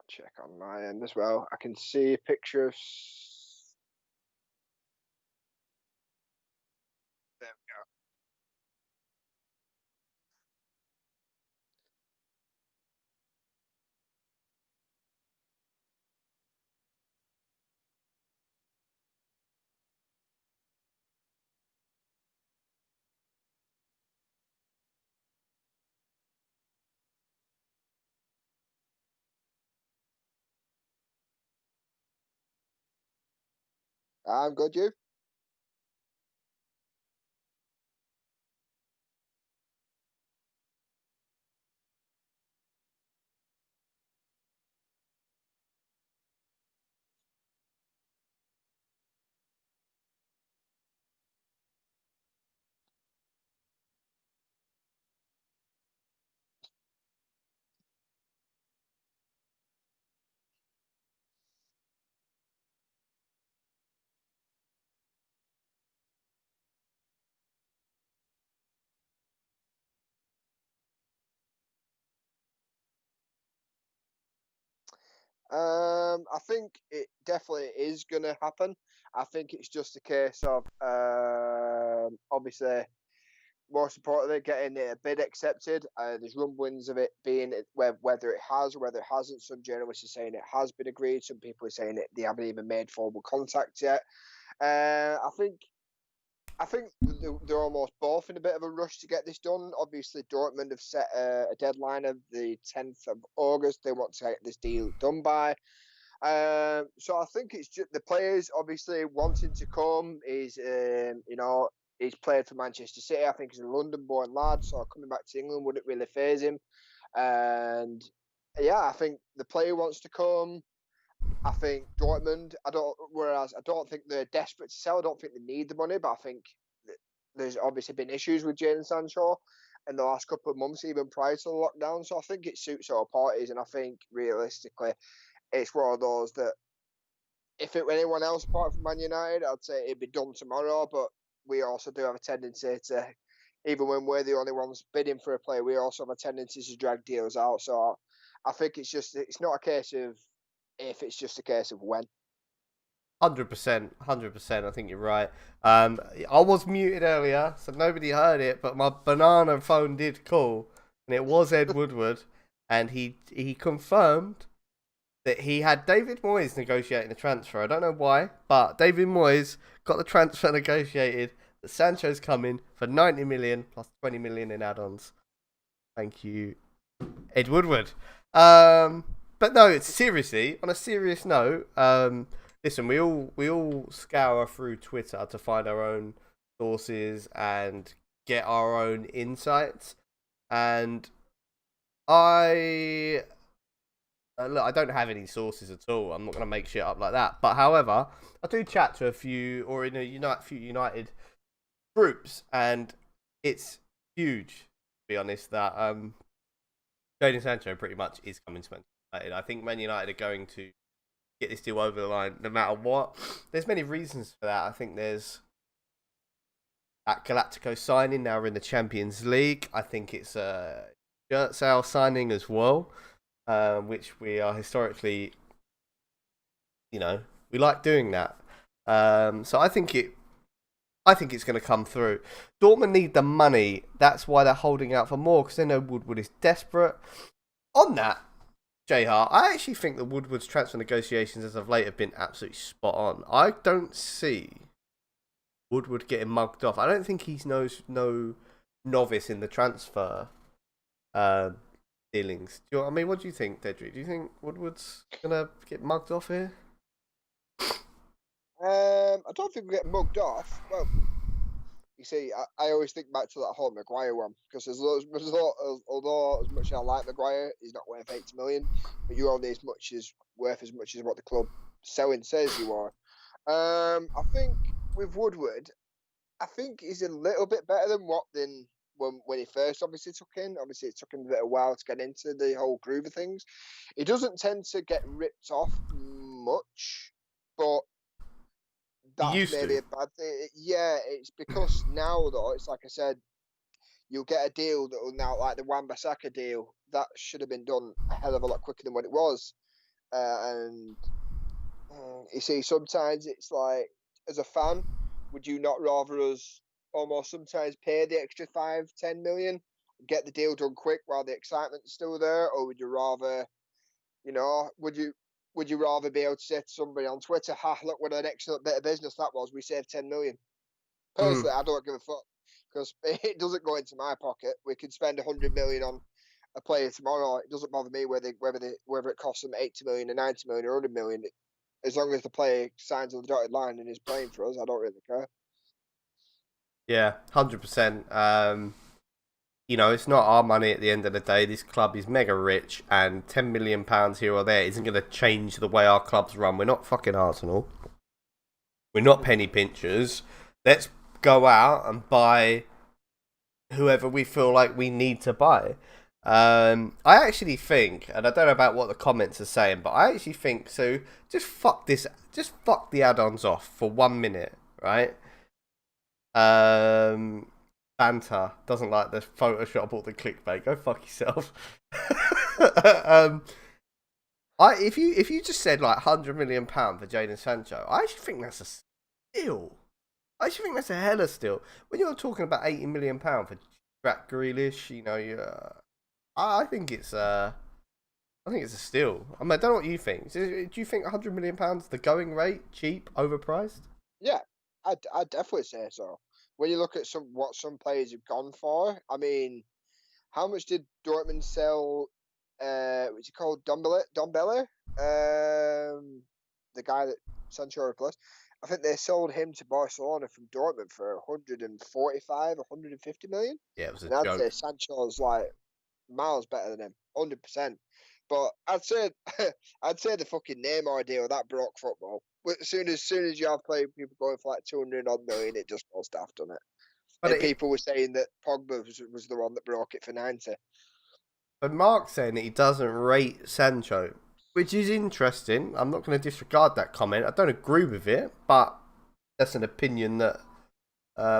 check on my end as well. I can see a picture of. There we go. I'm good, you? I think it definitely is going to happen. I think it's just a case of obviously, most importantly, getting a bid accepted. There's rumblings of it being whether it has or whether it hasn't. Some journalists are saying it has been agreed. Some people are saying they haven't even made formal contact yet. I think they're almost both in a bit of a rush to get this done. Obviously, Dortmund have set a deadline of the 10th of August. They want to get this deal done by. So I think it's just the players obviously wanting to come. He's played for Manchester City. I think he's a London-born lad, so coming back to England wouldn't really phase him. And yeah, I think the player wants to come. I think Dortmund. Whereas I don't think they're desperate to sell. I don't think they need the money, but I think there's obviously been issues with Jadon Sancho in the last couple of months, even prior to the lockdown. So I think it suits all parties, and I think realistically, it's one of those that if it were anyone else apart from Man United, I'd say it'd be done tomorrow. But we also do have a tendency to, even when we're the only ones bidding for a player, we also have a tendency to drag deals out. So I think it's not a case of if, it's just a case of when. 100%, 100%. I think you're right. I was muted earlier, so nobody heard it, but my banana phone did call, and it was Ed Woodward, and he confirmed that he had David Moyes negotiating the transfer. I don't know why, but David Moyes got the transfer negotiated. That Sancho's coming for 90 million plus 20 million in add-ons. Thank you, Ed Woodward. But no, it's seriously on a serious note. Listen, we all scour through Twitter to find our own sources and get our own insights. And I look, I don't have any sources at all. I'm not going to make shit up like that. But however, I do chat to a few or in a few United groups, and it's huge. To be honest, that Jadon Sancho pretty much is coming to Man United. I think Man United are going to get this deal over the line no matter what. There's many reasons for that. I think there's that Galactico signing. Now we're in the Champions League. I think it's a shirt sale signing as well, which we are historically, we like doing that. So I think it's going to come through. Dortmund need the money. That's why they're holding out for more, because they know Woodward is desperate. On that, JR, I actually think that Woodward's transfer negotiations as of late have been absolutely spot on. I don't see Woodward getting mugged off. I don't think he's no novice in the transfer dealings. What do you think, Dedry? Do you think Woodward's going to get mugged off here? I don't think we get mugged off. Well, you see, I always think back to that whole Maguire one, because although as much as I like Maguire, he's not worth 80 million, but you're only worth as much as what the club selling says you are. I think with Woodward, I think he's a little bit better than when he first obviously took in. Obviously, it took him a bit of while to get into the whole groove of things. He doesn't tend to get ripped off much, but that's maybe a bad thing. Yeah, it's because now though, it's like I said, you'll get a deal that will now, like the Wan-Bissaka deal, that should have been done a hell of a lot quicker than what it was. and you see, sometimes it's like, as a fan, would you not rather us almost sometimes pay the extra 5-10 million, get the deal done quick while the excitement's still there, or would you rather, would you rather be able to say to somebody on Twitter, look what an excellent bit of business that was, we saved 10 million. Personally, I don't give a fuck, because it doesn't go into my pocket. We could spend 100 million on a player tomorrow. It doesn't bother me whether it costs them 80 million or 90 million or 100 million. As long as the player signs on the dotted line and is playing for us, I don't really care. Yeah, 100%. It's not our money at the end of the day. This club is mega rich, and £10 million here or there isn't going to change the way our clubs run. We're not fucking Arsenal. We're not penny pinchers. Let's go out and buy whoever we feel like we need to buy. I actually think, and I don't know about what the comments are saying, but I actually think, so just fuck the add-ons off for 1 minute, right? Banter doesn't like the Photoshop or the clickbait. Go fuck yourself. If you just said like £100 million for Jadon Sancho, I actually think that's a steal. I actually think that's a hella steal. When you're talking about £80 million for Jack Grealish, I think it's a steal. I mean, I don't know what you think. Do you think £100 million the going rate, cheap, overpriced? Yeah, I'd definitely say so. When you look at what some players have gone for, I mean, how much did Dortmund sell? What's he called? Dombele? The guy that Sancho replaced. I think they sold him to Barcelona from Dortmund for 145, 150 million. Yeah, it was a and joke. I'd say Sancho's like miles better than him, 100%. But I'd say the fucking Neymar deal that broke football. As soon as you have people going for like 200 odd million, it just goes daft, doesn't it? But people were saying that Pogba was the one that broke it for 90. But Mark's saying that he doesn't rate Sancho, which is interesting. I'm not going to disregard that comment. I don't agree with it, but that's an opinion that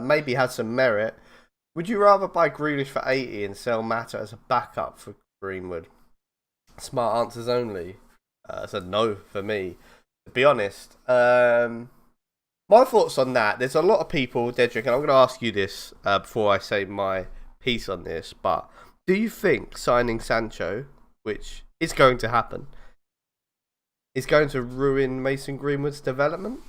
maybe has some merit. Would you rather buy Grealish for 80 and sell Mata as a backup for Greenwood? Smart answers only. So no for me. To be honest, my thoughts on that. There's a lot of people, Dedrick, and I'm going to ask you this before I say my piece on this, but do you think signing Sancho, which is going to happen, is going to ruin Mason Greenwood's development?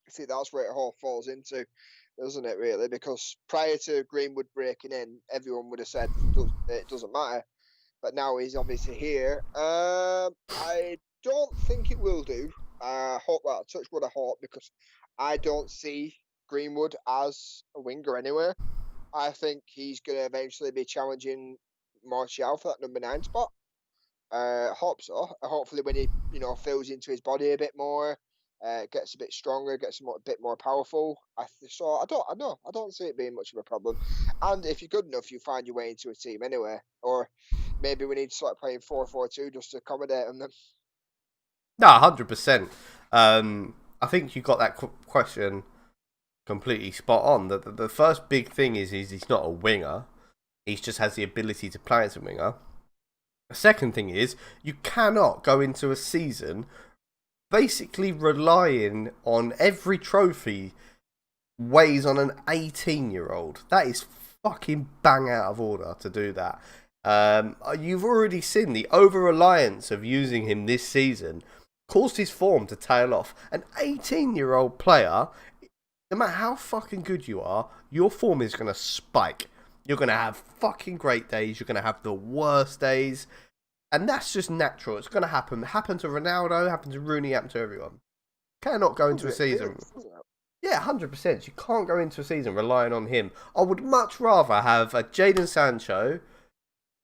See, that's where it all falls into, doesn't it, really? Because prior to Greenwood breaking in, everyone would have said it doesn't matter. But now he's obviously here. I don't think it will do. Touch wood, I hope, because I don't see Greenwood as a winger anywhere. I think he's going to eventually be challenging Martial for that number 9 spot. Hope so. Hopefully, when he fills into his body a bit more, gets a bit stronger, gets a bit more powerful. I don't see it being much of a problem. And if you're good enough, you find your way into a team anyway. Or maybe we need to start playing 4-4-2 just to accommodate them. No, 100%. I think you got that question completely spot on. The first big thing is he's not a winger. He just has the ability to play as a winger. The second thing is you cannot go into a season basically relying on every trophy weighs on an 18-year-old. That is fucking bang out of order to do that. You've already seen the over-reliance of using him this season caused his form to tail off. An 18-year-old player, no matter how fucking good you are, your form is going to spike. You're going to have fucking great days. You're going to have the worst days. And that's just natural. It's going to happen. It happened to Ronaldo, happened to Rooney, happened to everyone. Cannot go into a season. Yeah, 100%. You can't go into a season relying on him. I would much rather have a Jadon Sancho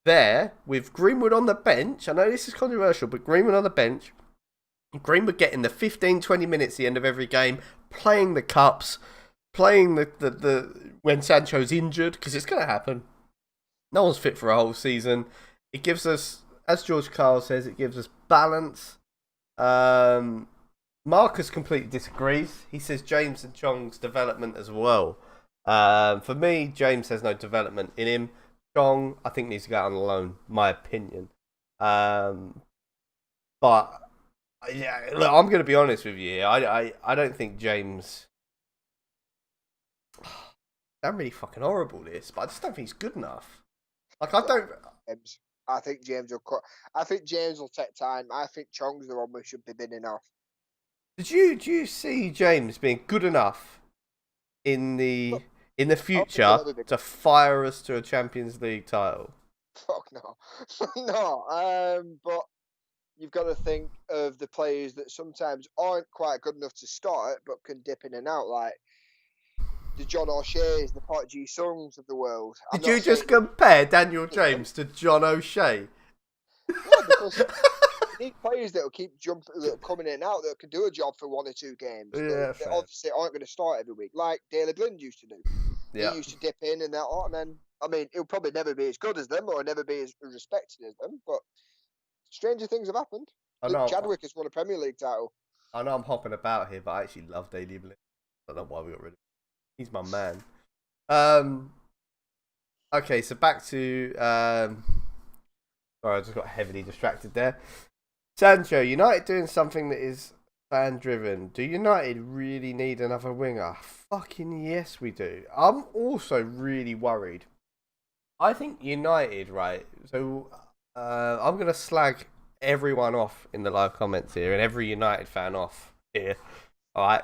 there with Greenwood on the bench. I know this is controversial, but Greenwood on the bench. Greenwood getting the 15-20 minutes at the end of every game, playing the cups, playing the when Sancho's injured, because it's going to happen. No one's fit for a whole season. It gives us, as George Carl says, it gives us balance. Marcus completely disagrees. He says James and Chong's development as well. For me, James has no development in him. Chong, I think, needs to go out on loan. My opinion. But yeah, look, I'm going to be honest with you. I don't think James. I'm really fucking horrible this, but I just don't think he's good enough. Like I don't. James. I think James will cut. I think James will take time. I think Chong's the one we should be binning off. Do you see James being good enough in the future to fire us to a Champions League title? Fuck no, no. But you've got to think of the players that sometimes aren't quite good enough to start, but can dip in and out, like the John O'Shea's, the Park Ji Sungs of the world. Did you just compare Daniel James to John O'Shea? Yeah, because you need players that will keep coming in and out that can do a job for 1 or 2 games. Yeah, they obviously aren't going to start every week, like Daley Blind used to do. Yeah. He used to dip in and out, and then, I mean, he'll probably never be as good as them or never be as respected as them, but stranger things have happened. Luke Chadwick has won a Premier League title. I know I'm hopping about here, but I actually love Daley Blind. I don't know why we got rid of him. He's my man. Okay, so back to sorry, I just got heavily distracted there. Sancho, United doing something that is fan driven. Do United really need another winger? Fucking yes, we do. I'm also really worried. I think United, right? So I'm gonna slag everyone off in the live comments here, and every United fan off here. All right,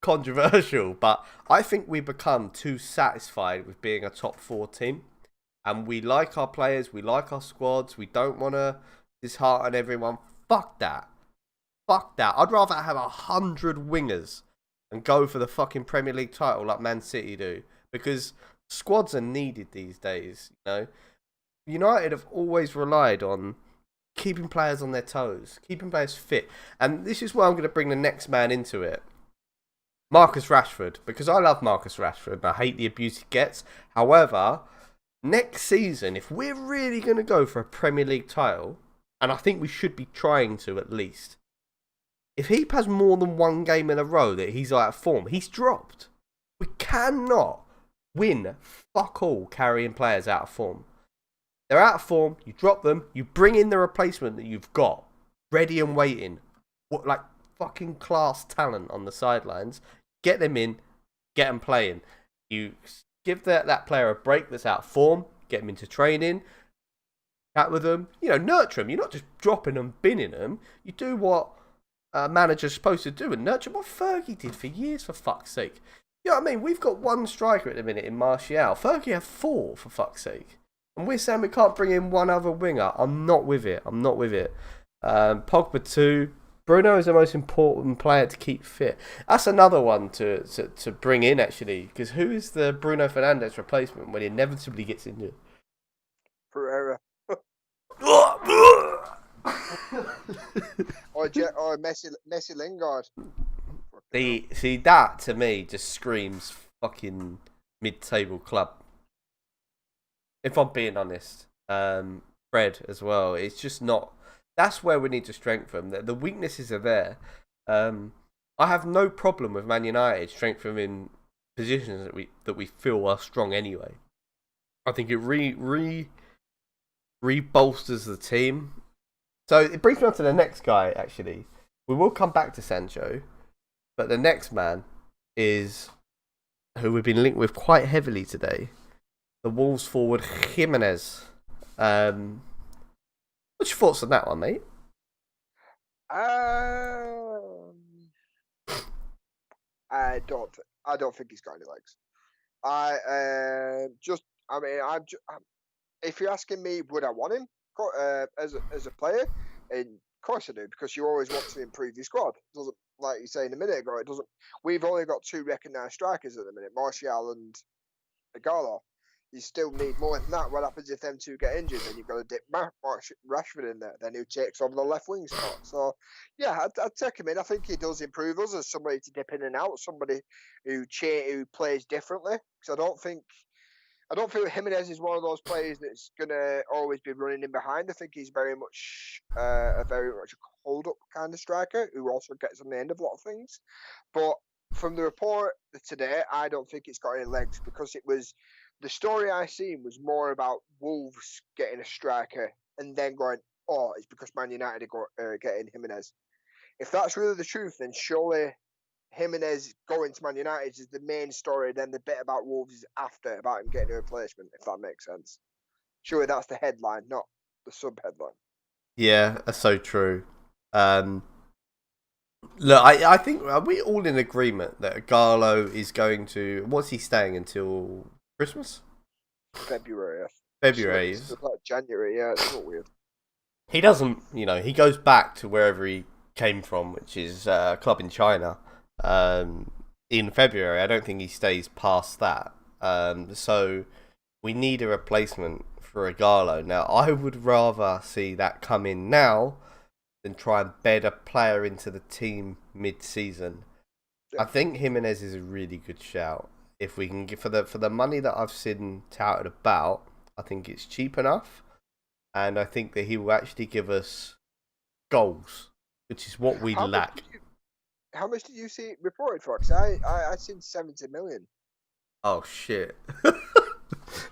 controversial, but I think we become too satisfied with being a top 4 team, and we like our players, we like our squads, we don't want to dishearten everyone. Fuck that. I'd rather have 100 wingers and go for the fucking Premier League title like Man City do, because squads are needed these days. United have always relied on keeping players on their toes, keeping players fit, and this is where I'm going to bring the next man into it. Marcus Rashford, because I love Marcus Rashford and I hate the abuse he gets. However, next season, if we're really going to go for a Premier League title, and I think we should be trying to at least, if he has more than 1 game in a row that he's out of form, he's dropped. We cannot win fuck all carrying players out of form. They're out of form, you drop them, you bring in the replacement that you've got, ready and waiting. Like fucking class talent on the sidelines. Get them in, get them playing. You give that player a break that's out of form, get them into training, chat with them, nurture them. You're not just dropping them, binning them. You do what a manager's supposed to do and nurture what Fergie did for years, for fuck's sake. You know what I mean? We've got 1 striker at the minute in Martial. Fergie had 4, for fuck's sake. And we're saying we can't bring in 1 other winger. I'm not with it. Pogba 2. Bruno is the most important player to keep fit. That's another one to bring in, actually, because who is the Bruno Fernandes replacement when he inevitably gets injured? Pereira. or Messi Lingard. See, that to me just screams fucking mid-table club. If I'm being honest, Fred as well. It's just not. That's where we need to strengthen. The weaknesses are there. I have no problem with Man United strengthening positions that we feel are strong anyway. I think it re-bolsters the team. So it brings me on to the next guy, actually. We will come back to Sancho, but the next man is who we've been linked with quite heavily today. The Wolves forward, Jimenez. What's your thoughts on that one, mate? I don't think he's got any legs. If you're asking me, would I want him as a player? And of course I do, because you always want to improve your squad. Doesn't, like you say a minute ago, it doesn't. We've only got 2 recognised strikers at the minute, Martial and Igalo. You still need more than that. What happens if them 2 get injured? Then you've got to dip Rashford in there. Then who takes over the left wing spot? So, yeah, I'd take him in. I think he does improve us as somebody to dip in and out, somebody who plays differently. Because I don't think Jimenez is one of those players that's going to always be running in behind. I think he's very much a hold-up kind of striker who also gets on the end of a lot of things. But from the report today, I don't think it's got any legs, because it was the story I seen was more about Wolves getting a striker and then going, oh, it's because Man United are getting Jimenez. If that's really the truth, then surely Jimenez going to Man United is the main story. Then the bit about Wolves is after, about him getting a replacement, if that makes sense. Surely that's the headline, not the sub-headline. Yeah, that's so true. Look, I think, are we all in agreement that Garlo is going to... What's he staying until Christmas? February. February. It's like January, yeah, it's not weird. He doesn't, he goes back to wherever he came from, which is a club in China, in February. I don't think he stays past that. So we need a replacement for Igalo. Now, I would rather see that come in now than try and bed a player into the team mid-season. Yeah. I think Jimenez is a really good shout. If we can get for the money that I've seen touted about, I think it's cheap enough, and I think that he will actually give us goals, which is what we lack. How much did you see reported for? Because I seen 70 million. Oh shit!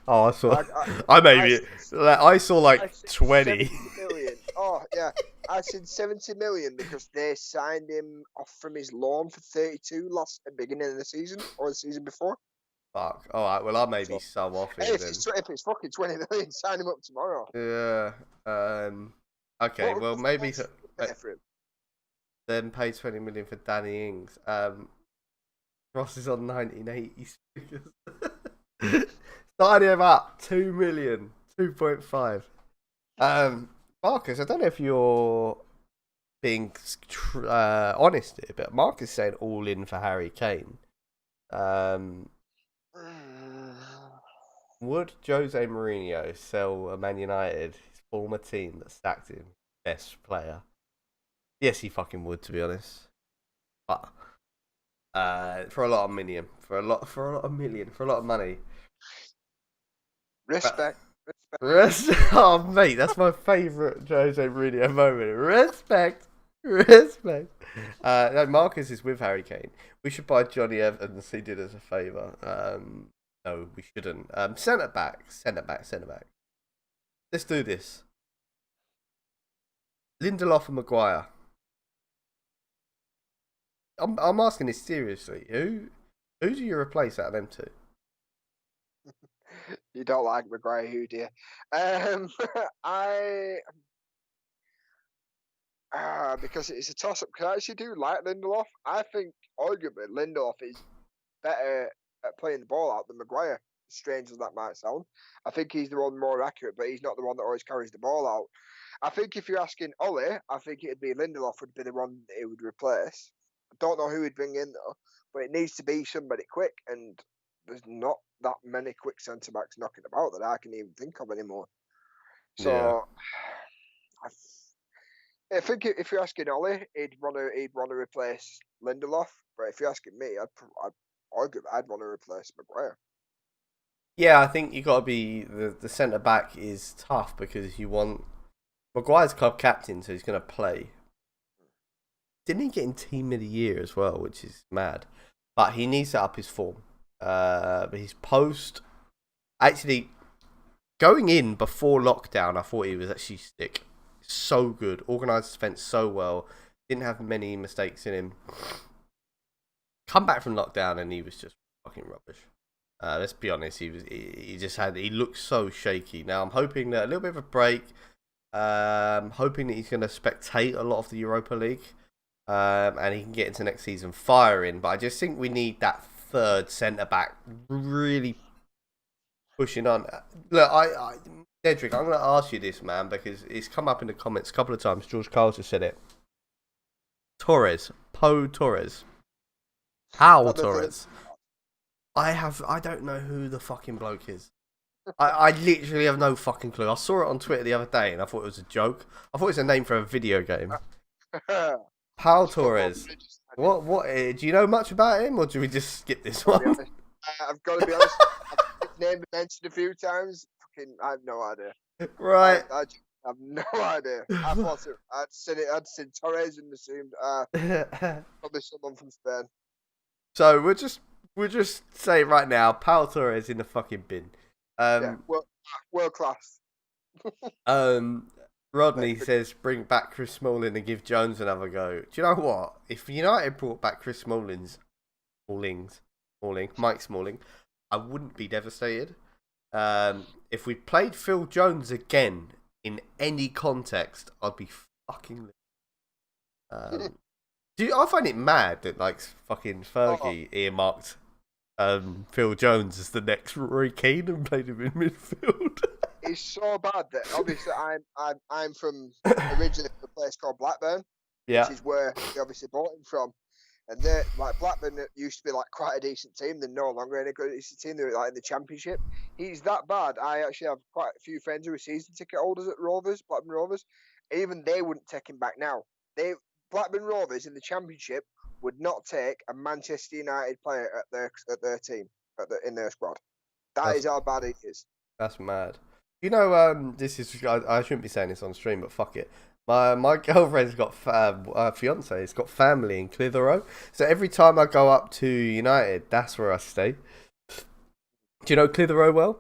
Oh, I saw. I saw like 20 million. Oh yeah, I said 70 million because they signed him off from his loan for 32 at the beginning of the season or the season before. Fuck. All right. Well, I may be sub off here. If it's fucking 20 million, sign him up tomorrow. Yeah. Okay. Well, maybe then pay 20 million for Danny Ings. Ross is on 1980s figures. Starting about 2 million, 2.5. Marcus, I don't know if you're being honest here, but Marcus is saying all in for Harry Kane. Would Jose Mourinho sell a Man United, his former team that sacked him, best player? Yes, he fucking would, to be honest. But for a lot of million, for a lot of money. Respect. Oh, mate, that's my favourite Jose Mourinho moment. Respect. No, Marcus is with Harry Kane. We should buy Johnny Evans. He did us a favour. No, we shouldn't. Centre back. Let's do this. Lindelof and Maguire. I'm asking this seriously. Who do you replace out of them two? You don't like Maguire, who do you? Because it's a toss-up. Because I actually do like Lindelof. I think, arguably, Lindelof is better at playing the ball out than Maguire, as strange as that might sound. I think he's the one more accurate, but he's not the one that always carries the ball out. I think if you're asking Ollie, I think it'd be Lindelof would be the one that he would replace. I don't know who he'd bring in, though, but it needs to be somebody quick, and there's not that many quick centre-backs knocking about that I can even think of anymore. So, yeah. I think if you're asking Ollie, he'd want to replace Lindelof. But if you're asking me, I'd want to replace Maguire. Yeah, I think you got to be the centre back is tough because you want Maguire's club captain, so he's going to play. Didn't he get in team of the year as well, which is mad? But he needs to up his form. But his post, actually, going in before lockdown, I thought he was actually sick. So good, organised defence so well. Didn't have many mistakes in him. Come back from lockdown and he was just fucking rubbish. Let's be honest, he looked so shaky. Now I'm hoping that a little bit of a break. Hoping that he's going to spectate a lot of the Europa League, and he can get into next season firing. But I just think we need that third centre back really pushing on. Look, Cedric, I'm going to ask you this, man, because it's come up in the comments a couple of times. George Carlton said it. Torres. Pau Torres. I don't know who the fucking bloke is. I literally have no fucking clue. I saw it on Twitter the other day and I thought it was a joke. I thought it was a name for a video game. Pau Torres. What? Do you know much about him, or do we just skip this one? I've got to be honest. His name mentioned a few times. I have no idea. Right. I have no idea. I thought I'd seen Torres and assumed probably someone from Spain. So we'll just say right now, Pau Torres in the fucking bin. World class. Rodney says bring back Chris Smalling and give Jones another go. Do you know what? If United brought back Chris Mike Smalling, I wouldn't be devastated. If we played Phil Jones again in any context, I'd be fucking. I find it mad that like fucking Fergie earmarked Phil Jones as the next Roy Keane and played him in midfield. It's so bad that obviously I'm from originally from a place called Blackburn, which is where they obviously bought him from. And they like Blackburn used to be like quite a decent team. They're no longer any good decent team. They're like in the Championship. He's that bad. I actually have quite a few friends who are season ticket holders at Blackburn Rovers. Even they wouldn't take him back now. Blackburn Rovers in the Championship would not take a Manchester United player at their team in their squad. That's how bad it is. That's mad. You know, this is I shouldn't be saying this on stream, but fuck it. My girlfriend's got fiance's got family in Clitheroe, so every time I go up to United, that's where I stay. Do you know Clitheroe well?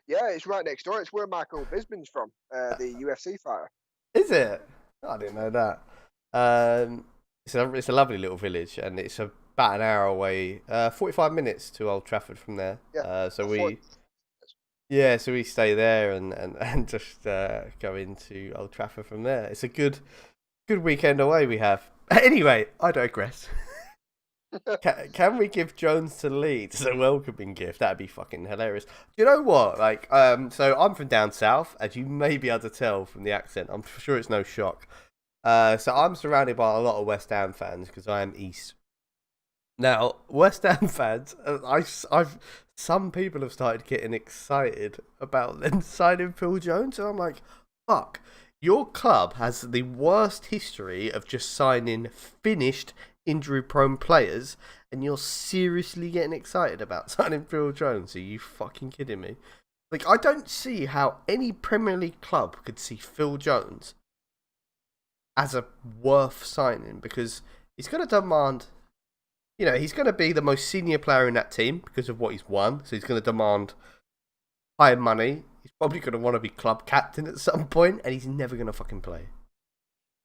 Yeah, it's right next door. It's where Michael Bisping's from, the UFC fighter. Is it? I didn't know that. It's a lovely little village, and it's about an hour away, 45 minutes to Old Trafford from there. Yeah, so we stay there and just go into Old Trafford from there. It's a good weekend away we have. Anyway, I digress. Can we give Jones to Leeds as a welcoming gift? That'd be fucking hilarious. Do you know what? Like, so I'm from down south, as you may be able to tell from the accent. I'm sure it's no shock. So I'm surrounded by a lot of West Ham fans because I am East. Now, West Ham fans, some people have started getting excited about them signing Phil Jones, and I'm like, fuck. Your club has the worst history of just signing finished, injury-prone players, and you're seriously getting excited about signing Phil Jones. Are you fucking kidding me? Like, I don't see how any Premier League club could see Phil Jones as a worth signing, because he's going to demand... You know, he's going to be the most senior player in that team because of what he's won. So he's going to demand higher money. He's probably going to want to be club captain at some point, and he's never going to fucking play.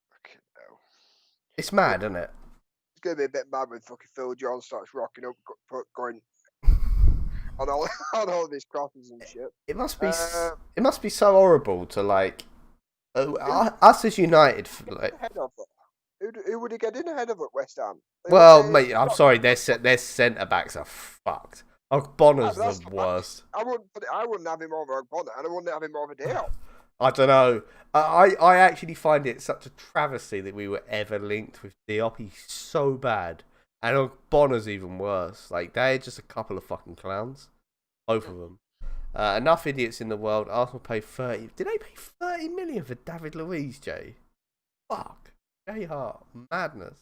Fucking hell. It's mad, isn't it? It's going to be a bit mad when fucking Phil Jones starts rocking up, going on all of his crosses and shit. It must be so horrible to like us as United. Like, who would he get in ahead of at West Ham? Well, mate, I'm sorry, their centre backs are fucked. Bonner's the worst. I wouldn't have him over Bonner, and I wouldn't have him over Dale. I don't know. I actually find it such a travesty that we were ever linked with Diop. He's so bad, and Bonner's even worse. Like, they're just a couple of fucking clowns, both of them. Enough idiots in the world. Arsenal paid 30. Did they pay 30 million for David Luiz, Jay? Fuck. Jay Hart. Madness.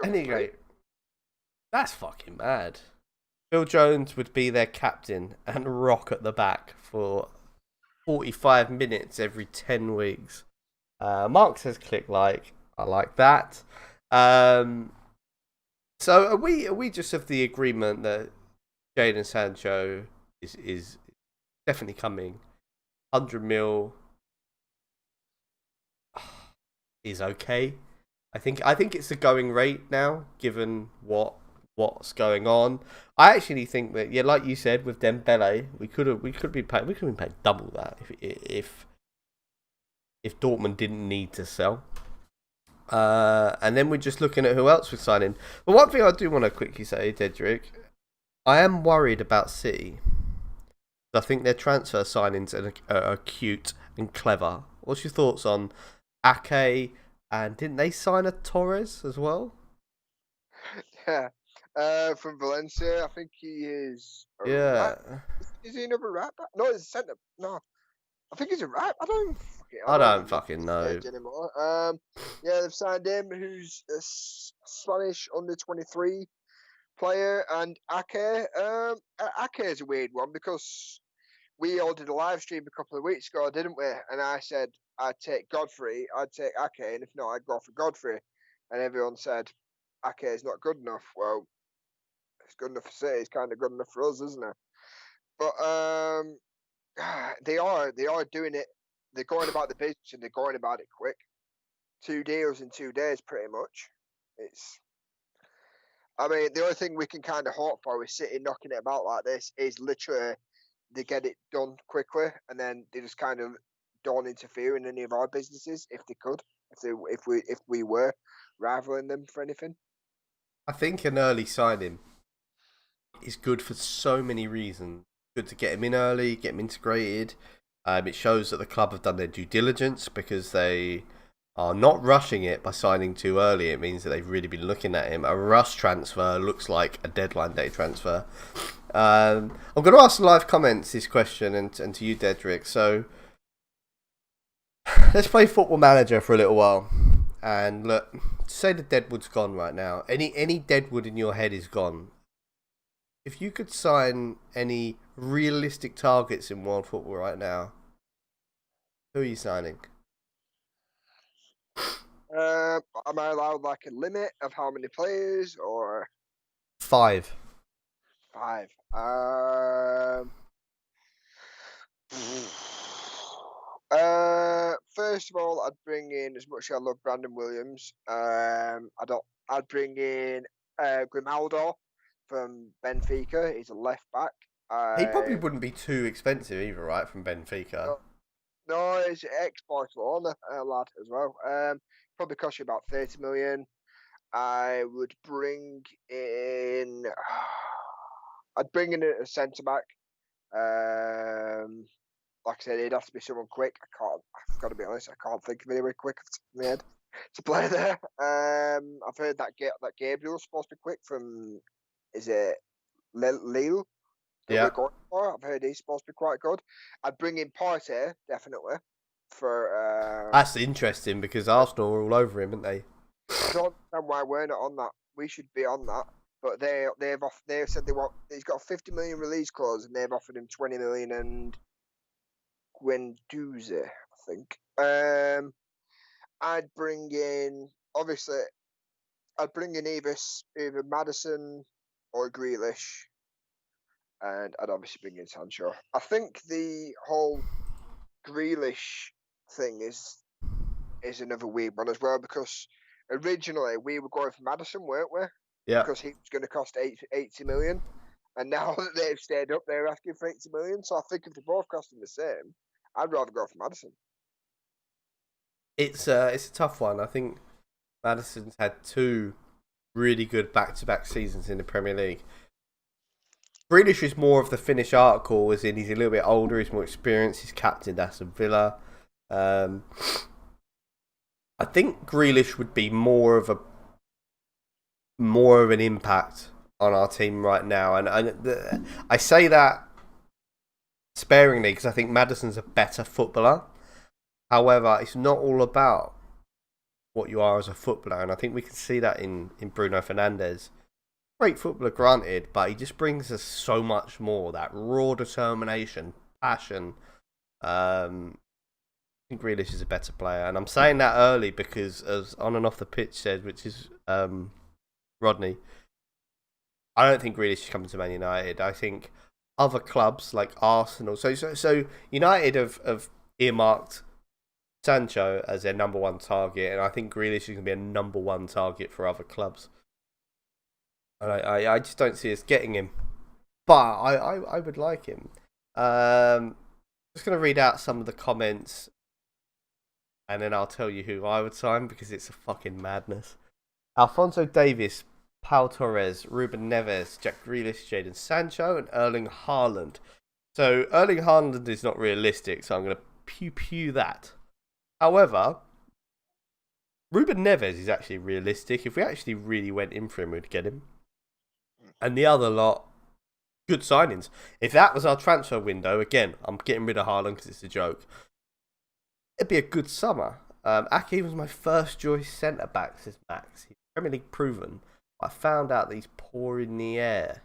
Anyway, that's fucking mad. Phil Jones would be their captain and rock at the back for 45 minutes every 10 weeks. Mark says click like. I like that. So are we just of the agreement that Jadon Sancho is definitely coming? 100 mil is okay. I think it's the going rate now, given what's going on. I actually think that, yeah, like you said with Dembele, we could have been paid double that if Dortmund didn't need to sell. And then we're just looking at who else we're signing. But one thing I do want to quickly say, Dedrick, I am worried about City. I think their transfer signings are cute and clever. What's your thoughts on Ake? And didn't they sign a Torres as well? Yeah. From Valencia, I think he is. Is he another right back? No, he's a centre. No, I think he's a right. I don't fucking know anymore. Yeah, they've signed him, who's a Spanish under-23 player, and Ake. Ake is a weird one because we all did a live stream a couple of weeks ago, didn't we? And I said I'd take Godfrey, I'd take Ake, and if not, I'd go for Godfrey. And everyone said Ake is not good enough. Well, it's good enough for City. It's kind of good enough for us, isn't it? But they are doing it. They're going about the business and they're going about it quick. 2 deals in 2 days, pretty much. I mean, the only thing we can kind of hope for is City knocking it about like this is literally they get it done quickly and then they just kind of don't interfere in any of our businesses if they could, if we were rivaling them for anything. I think an early signing is good for so many reasons. Good to get him in early, get him integrated. It shows that the club have done their due diligence because they are not rushing it by signing too early. It means that they've really been looking at him. A rush transfer looks like a deadline day transfer. I'm going to ask the live comments this question and to you, Dedrick. So let's play Football Manager for a little while. And look, say the Deadwood's gone right now. Any Deadwood in your head is gone. If you could sign any realistic targets in world football right now, who are you signing? Am I allowed like a limit of how many players or 5? 5? First of all, I'd bring in, as much as I love Brandon Williams, I'd bring in Grimaldo from Benfica. He's a left back. He probably wouldn't be too expensive either, right, from Benfica? No, he's ex-Barcelona lad as well. Probably cost you about 30 million. I would bring in. I'd bring in a centre back. Like I said, it'd have to be someone quick. I've got to be honest, I can't think of anywhere quick off the top of my head to play there. I've heard that Gabriel's supposed to be quick from, is it Lille? Yeah. We're going for. I've heard he's supposed to be quite good. I'd bring in Partey, definitely. That's interesting because Arsenal are all over him, aren't they? I don't understand why we're not on that. We should be on that. But they've said he's got a 50 million release clause and they've offered him 20 million and Guendouzi, I think. I'd bring in either Maddison or Grealish, and I'd obviously bring in Sancho. I think the whole Grealish thing is another weird one as well because originally we were going for Maddison, weren't we? Yeah. Because he was going to cost 80 million, and now that they've stayed up, they're asking for 80 million. So I think if they're both costing the same, I'd rather go for Maddison. It's a tough one. I think Maddison's had 2 really good back-to-back seasons in the Premier League. Grealish is more of the finished article, as in he's a little bit older, he's more experienced, he's captained Aston Villa. I think Grealish would be more of an impact on our team right now, and I say that sparingly because I think Maddison's a better footballer. However, it's not all about what you are as a footballer, and I think we can see that in Bruno Fernandes. Great footballer, granted, but he just brings us so much more. That raw determination, passion. I think Grealish is a better player, and I'm saying that early because, as on and off the pitch said, which is Rodney, I don't think Grealish is coming to Man United. I think other clubs like Arsenal. So United have earmarked Sancho as their number 1 target, and I think Grealish is going to be a number 1 target for other clubs. And I just don't see us getting him, but I would like him. Just going to read out some of the comments, and then I'll tell you who I would sign because it's a fucking madness. Alphonso Davies, Pau Torres, Ruben Neves, Jack Grealish, Jadon Sancho, and Erling Haaland. So Erling Haaland is not realistic, so I'm going to pew that. However, Ruben Neves is actually realistic. If we actually really went in for him, we'd get him. And the other lot, good signings. If that was our transfer window, again, I'm getting rid of Haaland because it's a joke. It'd be a good summer. Aki was my first choice centre-back, says Max. He's Premier League proven. I found out that he's poor in the air.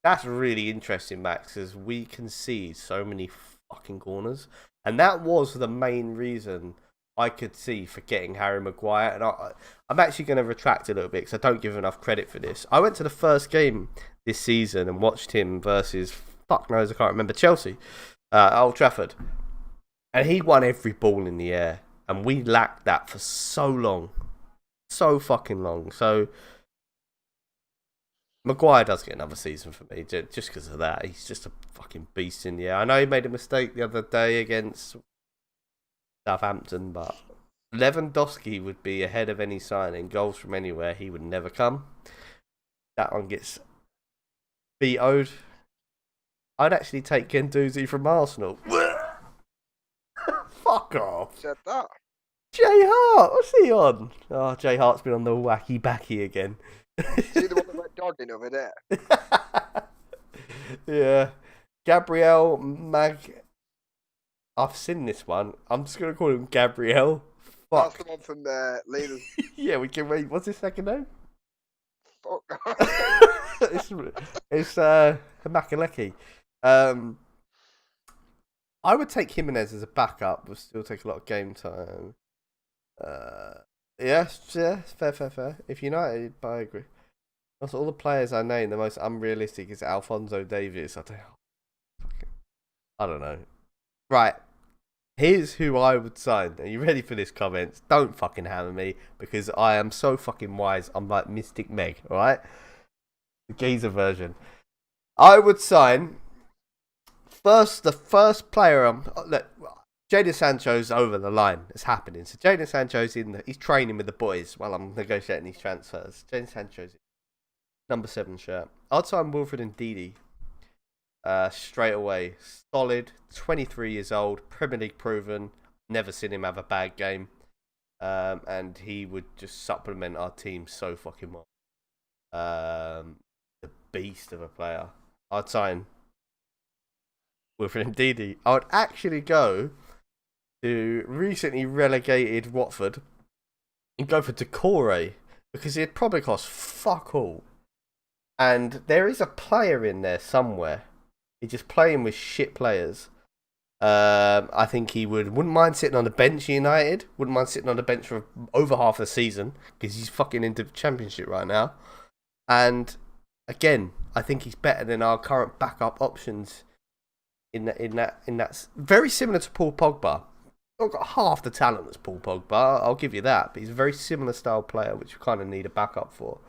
That's really interesting, Max, as we concede so many fucking corners. And that was the main reason I could see for getting Harry Maguire. And I'm actually going to retract a little bit because I don't give enough credit for this. I went to the first game this season and watched him versus fuck knows, I can't remember, Chelsea, Old Trafford. And he won every ball in the air. And we lacked that for so long. So fucking long. So, Maguire does get another season for me, just because of that. He's just a fucking beast in the air. I know he made a mistake the other day against Southampton, but Lewandowski would be ahead of any signing. Goals from anywhere, he would never come. That one gets vetoed. I'd actually take Guendouzi from Arsenal. Fuck off. Said that. Jay Hart, what's he on? Oh, Jay Hart's been on the wacky backy again. See the one that went dogging over there? Yeah. Gabriel Mag. I've seen this one. I'm just going to call him Gabriel. Fuck. That's the one from Leaders. Yeah, we can wait. What's his second name? Fuck. It's Makaleki. I would take Jimenez as a backup, but still take a lot of game time. Yeah, fair. If United, I agree. Also, all the players I name, the most unrealistic is Alphonso Davies. I don't know. Right. Here's who I would sign. Are you ready for this, comments? Don't fucking hammer me, because I am so fucking wise. I'm like Mystic Meg, alright? The geezer version. I would sign the first player. Look, Jadon Sancho's over the line. It's happening. So Jadon Sancho's he's training with the boys while I'm negotiating these transfers. Jadon Sancho's number 7 shirt. I'd sign Wilfred Ndidi straight away. Solid, 23 years old, Premier League proven. Never seen him have a bad game. And he would just supplement our team so fucking well. The beast of a player. I'd sign Wilfred Ndidi. I would actually go to recently relegated Watford and go for Decore, because he'd probably cost fuck all. And there is a player in there somewhere. He's just playing with shit players. I think he wouldn't mind sitting on the bench at United. Wouldn't mind sitting on the bench for over half the season, because he's fucking into the Championship right now. And again, I think he's better than our current backup options. In that, very similar to Paul Pogba. Not got half the talent as Paul Pogba, I'll give you that. But he's a very similar style player, which we kind of need a backup for.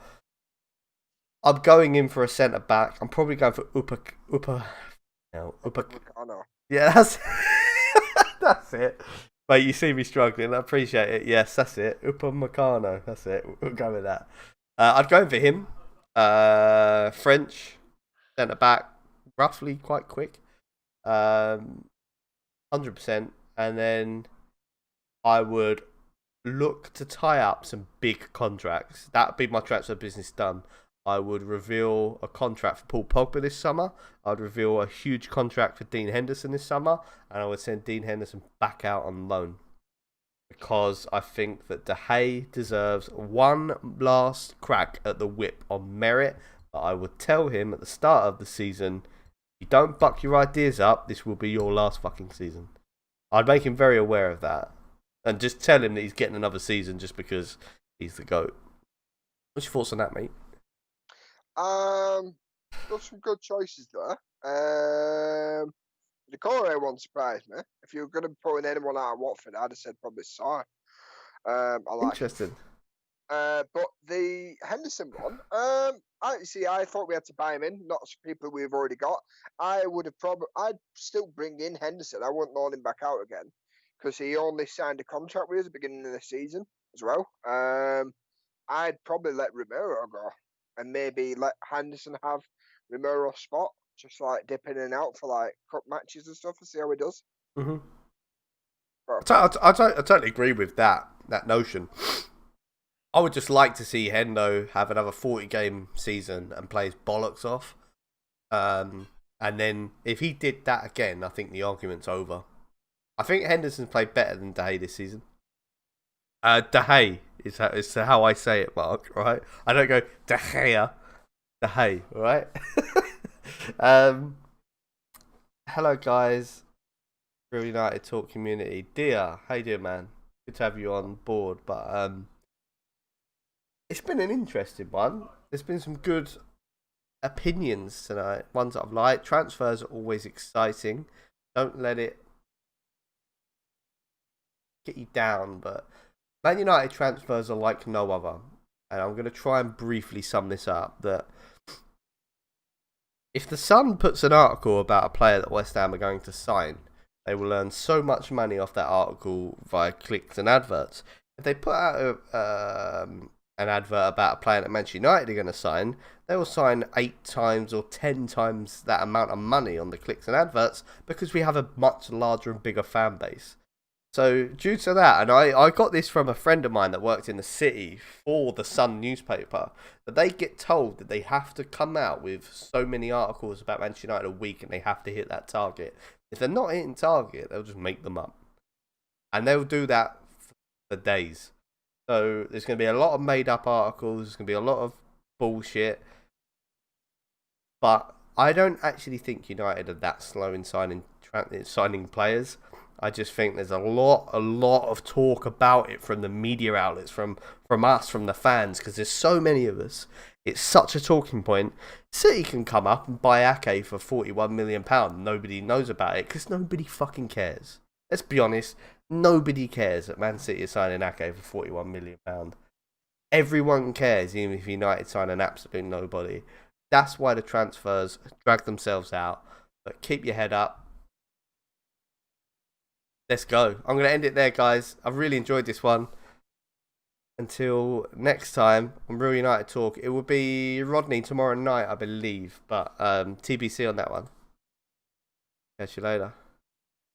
I'm going in for a centre back. I'm probably going for Upa. Yeah, that's it. Mate, you see me struggling. I appreciate it. Yes, that's it. Upamecano. That's it. We'll go with that. I'd go in for him. French centre back, roughly quite quick. 100%. And then I would look to tie up some big contracts. That would be my transfer business done. I would reveal a contract for Paul Pogba this summer. I'd reveal a huge contract for Dean Henderson this summer. And I would send Dean Henderson back out on loan. Because I think that De Gea deserves one last crack at the whip on merit. But I would tell him at the start of the season, if you don't buck your ideas up, this will be your last fucking season. I'd make him very aware of that. And just tell him that he's getting another season just because he's the GOAT. What's your thoughts on that, mate? Got some good choices there. The Corey one surprised me. If you were going to put anyone out of Watford, I'd have said probably Sai. I like Interesting. But the Henderson one, I thought we had to buy him in, not people we've already got. I'd still bring in Henderson. I wouldn't loan him back out again, because he only signed a contract with us at the beginning of the season as well. I'd probably let Romero go, and maybe let Henderson have Romero's spot, just like dip in and out for like cup matches and stuff, and see how he does. Mm-hmm. I totally agree with that notion. I would just like to see Hendo have another 40-game season and play his bollocks off. And then if he did that again, I think the argument's over. I think Henderson's played better than De Gea this season. De Gea is how I say it, Mark, right? I don't go De Gea. De Gea, right? Hello, guys. RealUnitedTalk community. Dia, how you doing, man? Good to have you on board, but it's been an interesting one. There's been some good opinions tonight, ones that I've liked. Transfers are always exciting. Don't let it get you down, but Man United transfers are like no other. And I'm going to try and briefly sum this up, that if the Sun puts an article about a player that West Ham are going to sign, they will earn so much money off that article via clicks and adverts. If they put out an advert about a player that Manchester United are going to sign, they will sign 8 times or 10 times that amount of money on the clicks and adverts, because we have a much larger and bigger fan base. So due to that, and I got this from a friend of mine that worked in the city for the Sun newspaper, that they get told that they have to come out with so many articles about Manchester United a week, and they have to hit that target. If they're not hitting target, they'll just make them up. And they'll do that for days. So there's going to be a lot of made up articles, there's going to be a lot of bullshit. But I don't actually think United are that slow in signing players. I just think there's a lot of talk about it from the media outlets, from us, from the fans, because there's so many of us. It's such a talking point. City can come up and buy Ake for £41 million. Nobody knows about it because nobody fucking cares. Let's be honest. Nobody cares that Man City is signing Ake for £41 million. Everyone cares, even if United sign an absolute nobody. That's why the transfers drag themselves out. But keep your head up. Let's go. I'm going to end it there, guys. I've really enjoyed this one. Until next time on Real United Talk, it will be Rodney tomorrow night, I believe. But TBC on that one. Catch you later.